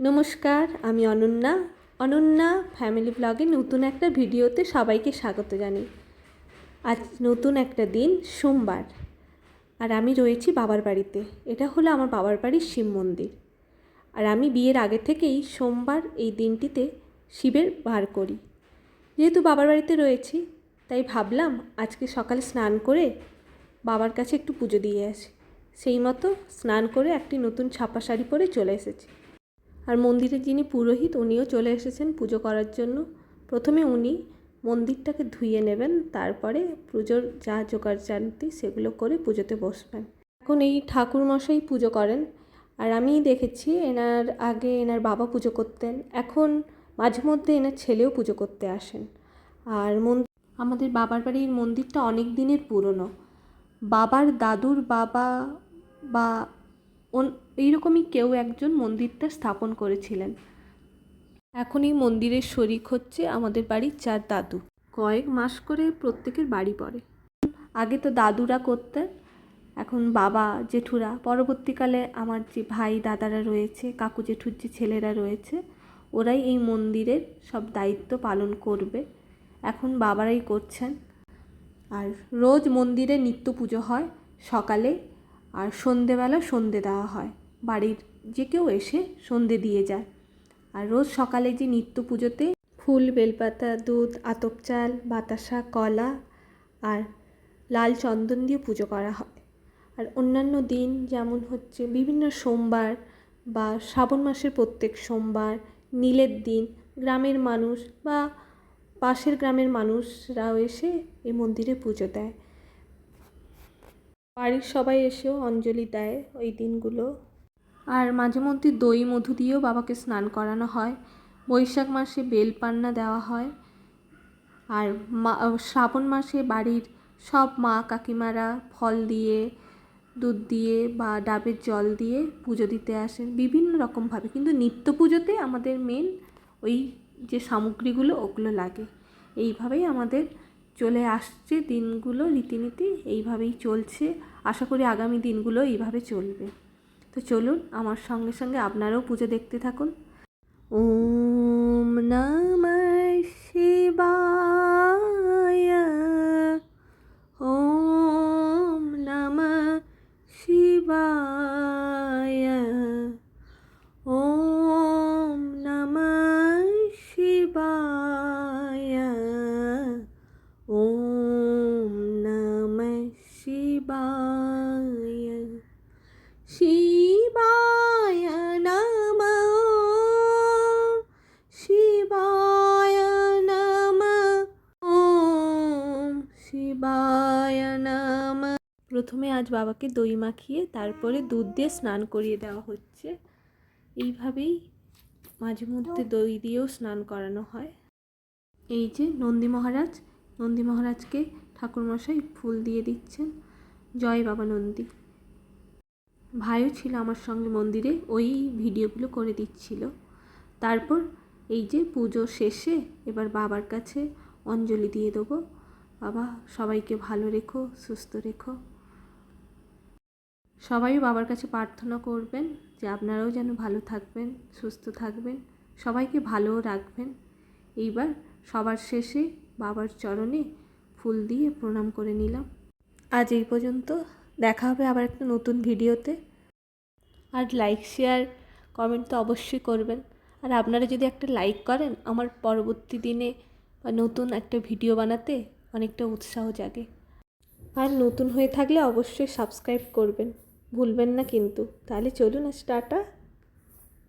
নমস্কার, আমি অনন্যা ফ্যামিলি ব্লগে নতুন একটা ভিডিওতে সবাইকে স্বাগত জানাই। আজ নতুন একটা দিন, সোমবার, আর আমি রয়েছি বাবার বাড়িতে। এটা হলো আমার বাবার বাড়ির শিব মন্দির। আর আমি বিয়ের আগে থেকেই সোমবার এই দিনটিতে শিবের বার করি। যেহেতু বাবার বাড়িতে রয়েছি, তাই ভাবলাম আজকে সকালে স্নান করে বাবার কাছে একটু পুজো দিয়ে আসি। সেই মতো স্নান করে একটি নতুন ছাপা শাড়ি পরে চলে এসেছি। আর মন্দিরের যিনি পুরোহিত, উনিও চলে এসেছেন পুজো করার জন্য। প্রথমে উনি মন্দিরটাকে ধুয়ে নেবেন, তারপরে পুজোর যা জোগাড়জান্তি সেগুলো করে পুজোতে বসবেন। এখন এই ঠাকুরমশাই পুজো করেন, আর আমি দেখেছি এনার আগে এনার বাবা পুজো করতেন, এখন মাঝে মধ্যে এনার ছেলেও পুজো করতে আসেন। আর আমাদের বাবার বাড়ির মন্দিরটা অনেক দিনের পুরনো। বাবার দাদুর বাবা বা এইরকমই কেউ একজন মন্দিরটা স্থাপন করেছিলেন। এখন এই মন্দিরের শরিক হচ্ছে আমাদের বাড়ির 4 দাদু। কয়েক মাস করে প্রত্যেকের বাড়ি পড়ে। আগে তো দাদুরা করতেন, এখন বাবা জেঠুরা, পরবর্তীকালে আমার যে ভাই দাদারা রয়েছে, কাকু জেঠুর যে ছেলেরা রয়েছে, ওরাই এই মন্দিরের সব দায়িত্ব পালন করবে। এখন বাবারাই করছেন। আর রোজ মন্দিরে নিত্য পুজো হয় সকালে, আর সন্ধেবেলা সন্ধে দেওয়া হয়। বাড়ির যে কেউ এসে সন্ধে দিয়ে যায়। আর রোজ সকালে যে নিত্য পুজোতে ফুল, বেলপাতা, দুধ, আতপ চাল, বাতাসা, কলা আর লাল চন্দন দিয়ে পুজো করা হয়। আর অন্যান্য দিন যেমন হচ্ছে বিভিন্ন সোমবার বা শ্রাবণ মাসের প্রত্যেক সোমবার, নীলের দিন গ্রামের মানুষ বা পাশের গ্রামের মানুষরাও এসে এই মন্দিরে পুজো দেয়। বাড়ির সবাই এসেও অঞ্জলি দেয় ওই দিনগুলো। আর মাঝে মধ্যে দই মধু দিয়েও বাবাকে স্নান করানো হয়। বৈশাখ মাসে বেলপান্না দেওয়া হয়। আর শ্রাবণ মাসে বাড়ির সব মা কাকিমারা ফল দিয়ে, দুধ দিয়ে বা ডাবের জল দিয়ে পুজো দিতে আসেন বিভিন্ন রকমভাবে। কিন্তু নিত্য পুজোতে আমাদের মেন ওই যে সামগ্রীগুলো ওগুলো লাগে। এইভাবেই আমাদের চলে আসছে দিনগুলো, রীতিনীতি এইভাবেই চলছে। আশা করি আগামী দিনগুলো এইভাবে চলবে। তো চলুন আমার সঙ্গে সঙ্গে আপনারাও পুজো দেখতে থাকুন। ওম নমঃ শিবায়, ওম নমঃ শিবায়, ওম নমঃ শিবায়, ওম নমঃ শিবায়, শিবায় নমঃ, শিবায় নমঃ, ওম শিবায় নমঃ। প্রথমে আজ বাবাকে দই মাখিয়ে তারপরে দুধ দিয়ে স্নান করিয়ে দেওয়া হচ্ছে। এইভাবেই মাঝে মধ্যে দই দিয়েও স্নান করানো হয়। এই যে নন্দী মহারাজকে ঠাকুরমশাই ফুল দিয়ে দিচ্ছেন। জয় বাবা নন্দী। ভাইও ছিল আমার সঙ্গে মন্দিরে, ওই ভিডিওগুলো করে দিচ্ছিল। তারপর এই যে পুজো শেষে এবার বাবার কাছে অঞ্জলি দিয়ে দেবো। বাবা সবাইকে ভালো রেখো, সুস্থ রেখো। সবাই বাবার কাছে প্রার্থনা করবেন যে আপনারাও যেন ভালো থাকবেন, সুস্থ থাকবেন, সবাইকে ভালোও রাখবেন। এইবার সবার শেষে বাবার চরণে ফুল দিয়ে প্রণাম করে নিলাম। আজ এই পর্যন্ত, দেখা হবে আবার একটা নতুন ভিডিওতে। আর লাইক, শেয়ার, কমেন্ট তো অবশ্যই করবেন। আর আপনারা যদি একটা লাইক করেন, আমার পরবর্তী দিনে বা নতুন একটা ভিডিও বানাতে অনেকটা উৎসাহ জাগে। আর নতুন হয়ে থাকলে অবশ্যই সাবস্ক্রাইব করবেন, ভুলবেন না কিন্তু। তাহলে চলুন, আজ টাটা।